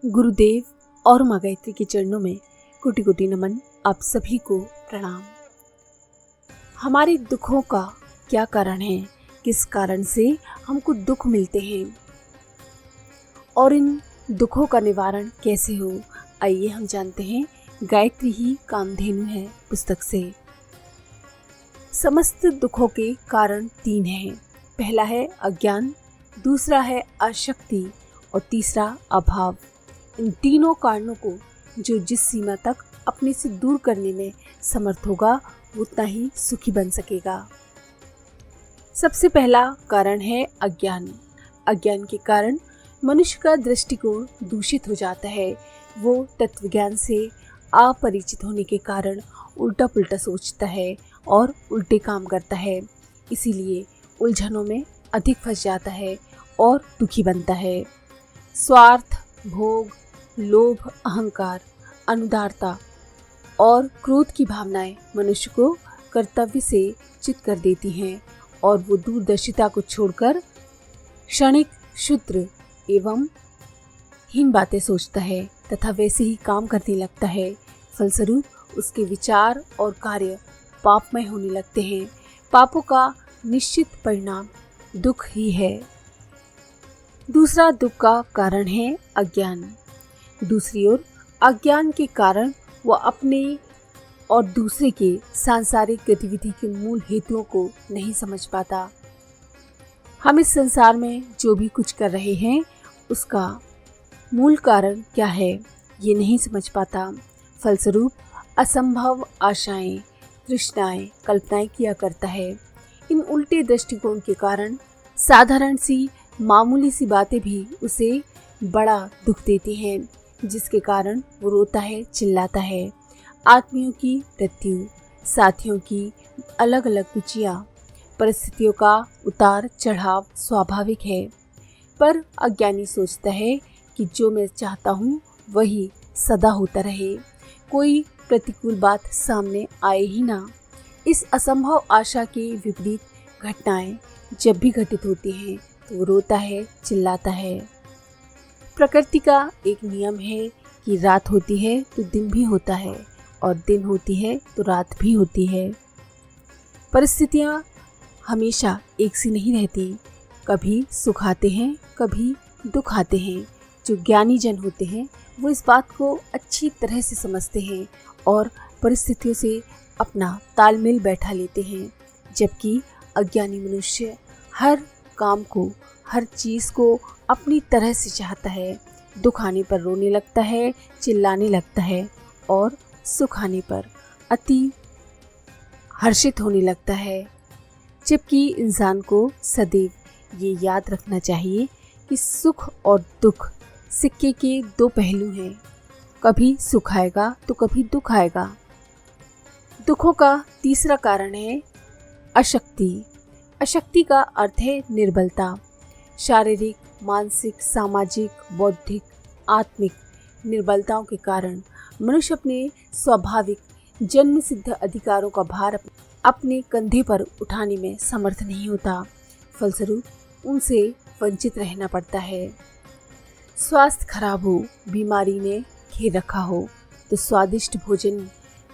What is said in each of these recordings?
गुरुदेव और माँ गायत्री के चरणों में कोटि कोटि नमन। आप सभी को प्रणाम। हमारे दुखों का क्या कारण है, किस कारण से हमको दुख मिलते हैं और इन दुखों का निवारण कैसे हो, आइए हम जानते हैं गायत्री ही कामधेनु है पुस्तक से। समस्त दुखों के कारण 3 हैं। पहला है अज्ञान, दूसरा है अशक्ति और तीसरा अभाव। इन तीनों कारणों को जो जिस सीमा तक अपने से दूर करने में समर्थ होगा उतना ही सुखी बन सकेगा। सबसे पहला कारण है अज्ञान। अज्ञान के कारण मनुष्य का दृष्टिकोण दूषित हो जाता है। वो तत्वज्ञान से अपरिचित होने के कारण उल्टा पुल्टा सोचता है और उल्टे काम करता है। इसीलिए उलझनों में अधिक फंस जाता है और दुखी बनता है। स्वार्थ, भोग, लोभ, अहंकार, अनुदारता और क्रोध की भावनाएं मनुष्य को कर्तव्य से च्युत कर देती हैं और वो दूरदर्शिता को छोड़कर क्षणिक, क्षुद्र एवं हीन बातें सोचता है तथा वैसे ही काम करने लगता है। फलस्वरूप उसके विचार और कार्य पापमय होने लगते हैं। पापों का निश्चित परिणाम दुख ही है। दूसरा दुख का कारण है अज्ञान। दूसरी ओर अज्ञान के कारण वह अपने और दूसरे के सांसारिक गतिविधि के मूल हेतुओं को नहीं समझ पाता। हम इस संसार में जो भी कुछ कर रहे हैं उसका मूल कारण क्या है ये नहीं समझ पाता। फलस्वरूप असंभव आशाएं, तृष्णाएं, कल्पनाएं किया करता है। इन उल्टे दृष्टिकोण के कारण साधारण सी मामूली सी बातें भी उसे बड़ा दुख देती हैं, जिसके कारण वो रोता है, चिल्लाता है। आत्मियों की मृत्यु, साथियों की अलग अलग रुचियाँ, परिस्थितियों का उतार चढ़ाव स्वाभाविक है। पर अज्ञानी सोचता है कि जो मैं चाहता हूँ वही सदा होता रहे, कोई प्रतिकूल बात सामने आए ही ना। इस असंभव आशा के विपरीत घटनाएं जब भी घटित होती हैं तो वो रोता है, चिल्लाता है। प्रकृति का एक नियम है कि रात होती है तो दिन भी होता है और दिन होती है तो रात भी होती है। परिस्थितियाँ हमेशा एक सी नहीं रहती। कभी सुख आते हैं, कभी दुख आते हैं। जो ज्ञानी जन होते हैं वो इस बात को अच्छी तरह से समझते हैं और परिस्थितियों से अपना तालमेल बैठा लेते हैं, जबकि अज्ञानी मनुष्य हर काम को, हर चीज़ को अपनी तरह से चाहता है। दुख आने पर रोने लगता है, चिल्लाने लगता है और सुख आने पर अति हर्षित होने लगता है। जबकि इंसान को सदैव ये याद रखना चाहिए कि सुख और दुख सिक्के के 2 पहलू हैं। कभी सुख आएगा तो कभी दुख आएगा। दुखों का तीसरा कारण है अशक्ति। अशक्ति का अर्थ है निर्बलता। शारीरिक, मानसिक, सामाजिक, बौद्धिक, आत्मिक निर्बलताओं के कारण मनुष्य अपने स्वाभाविक जन्म सिद्ध अधिकारों का भार अपने कंधे पर उठाने में समर्थ नहीं होता। फलस्वरूप उनसे वंचित रहना पड़ता है। स्वास्थ्य खराब हो, बीमारी ने घेर रखा हो तो स्वादिष्ट भोजन,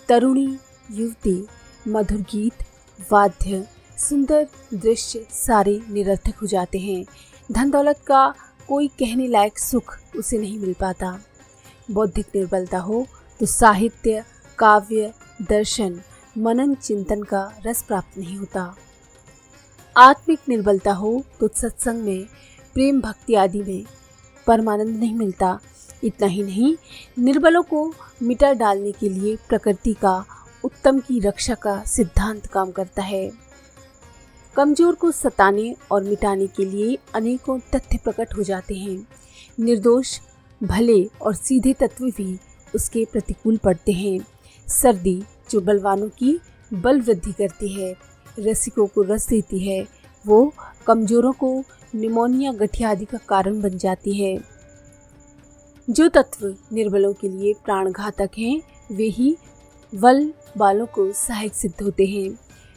तरुणी युवती, मधुर गीत, वाद्य, सुंदर दृश्य सारे निरर्थक हो जाते हैं। धन दौलत का कोई कहने लायक सुख उसे नहीं मिल पाता। बौद्धिक निर्बलता हो तो साहित्य, काव्य, दर्शन, मनन, चिंतन का रस प्राप्त नहीं होता। आत्मिक निर्बलता हो तो सत्संग में, प्रेम, भक्ति आदि में परमानंद नहीं मिलता। इतना ही नहीं, निर्बलों को मिटा डालने के लिए प्रकृति का उत्तम की रक्षा का सिद्धांत काम करता है। कमजोर को सताने और मिटाने के लिए अनेकों तथ्य प्रकट हो जाते हैं। निर्दोष, भले और सीधे तत्व भी उसके प्रतिकूल पड़ते हैं। सर्दी जो बलवानों की बल वृद्धि करती है, रसिकों को रस देती है, वो कमजोरों को निमोनिया, गठिया आदि का कारण बन जाती है। जो तत्व निर्बलों के लिए प्राणघातक हैं वे ही बल वालों को सहायक सिद्ध होते हैं।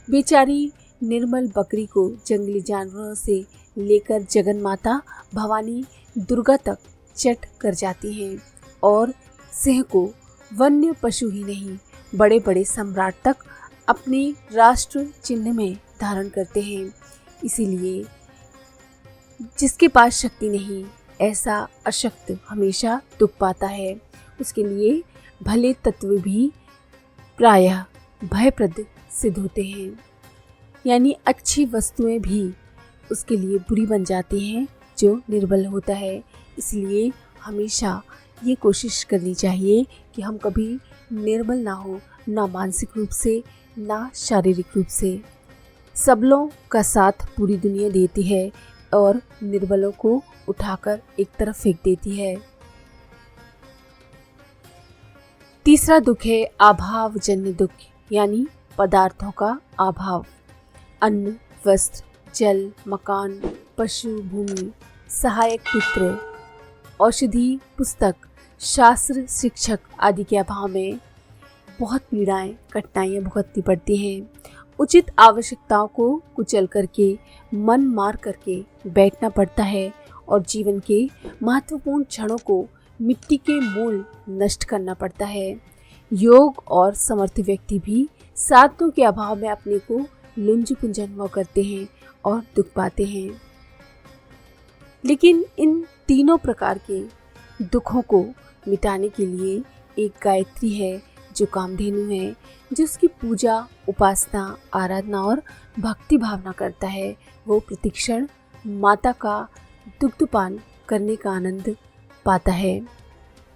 बेचारी निर्मल बकरी को जंगली जानवरों से लेकर जगन माता भवानी दुर्गा तक चट कर जाती हैं और सिंह को वन्य पशु ही नहीं बड़े बड़े सम्राट तक अपने राष्ट्र चिन्ह में धारण करते हैं। इसीलिए जिसके पास शक्ति नहीं ऐसा अशक्त हमेशा दुख पाता है। उसके लिए भले तत्व भी प्रायः भयप्रद सिद्ध होते हैं, यानी अच्छी वस्तुएं भी उसके लिए बुरी बन जाती हैं जो निर्बल होता है। इसलिए हमेशा ये कोशिश करनी चाहिए कि हम कभी निर्बल ना हो, ना मानसिक रूप से ना शारीरिक रूप से। सबलों का साथ पूरी दुनिया देती है और निर्बलों को उठाकर एक तरफ फेंक देती है। तीसरा दुख है अभावजन्य दुख, यानी पदार्थों का अभाव। अन्न, वस्त्र, जल, मकान, पशु, भूमि, सहायक मित्र, औषधि, पुस्तक, शास्त्र, शिक्षक आदि के अभाव में बहुत पीड़ाएं, कठिनाइयां भुगतनी पड़ती हैं। उचित आवश्यकताओं को कुचल करके मन मार करके बैठना पड़ता है और जीवन के महत्वपूर्ण क्षणों को मिट्टी के मोल नष्ट करना पड़ता है। योग और समर्थ व्यक्ति भी साधनों के अभाव में अपने को लुंज पुंज अनुभव करते हैं और दुख पाते हैं। लेकिन इन तीनों प्रकार के दुखों को मिटाने के लिए एक गायत्री है जो कामधेनु है, जिसकी पूजा, उपासना, आराधना और भक्ति भावना करता है। वो प्रतिक्षण माता का दुग्धपान करने का आनंद पाता है।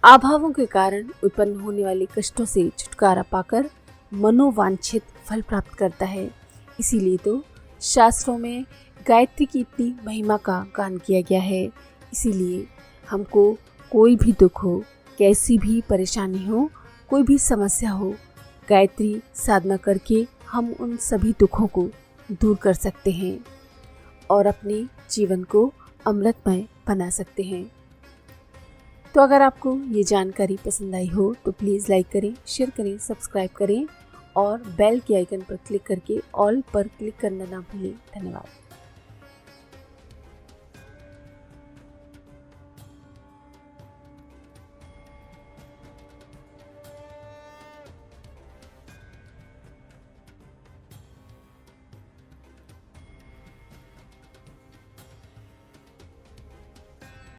अभावों के कारण उत्पन्न होने वाले कष्टों से छुटकारा पाकर मनोवांछित फल प्राप्त करता है। इसीलिए तो शास्त्रों में गायत्री की इतनी महिमा का गान किया गया है। इसीलिए हमको कोई भी दुख हो, कैसी भी परेशानी हो, कोई भी समस्या हो, गायत्री साधना करके हम उन सभी दुखों को दूर कर सकते हैं और अपने जीवन को अमृतमय बना सकते हैं। तो अगर आपको ये जानकारी पसंद आई हो तो प्लीज़ लाइक करें, शेयर करें, सब्सक्राइब करें और बेल के आइकन पर क्लिक करके ऑल पर क्लिक करना ना भूलें। धन्यवाद।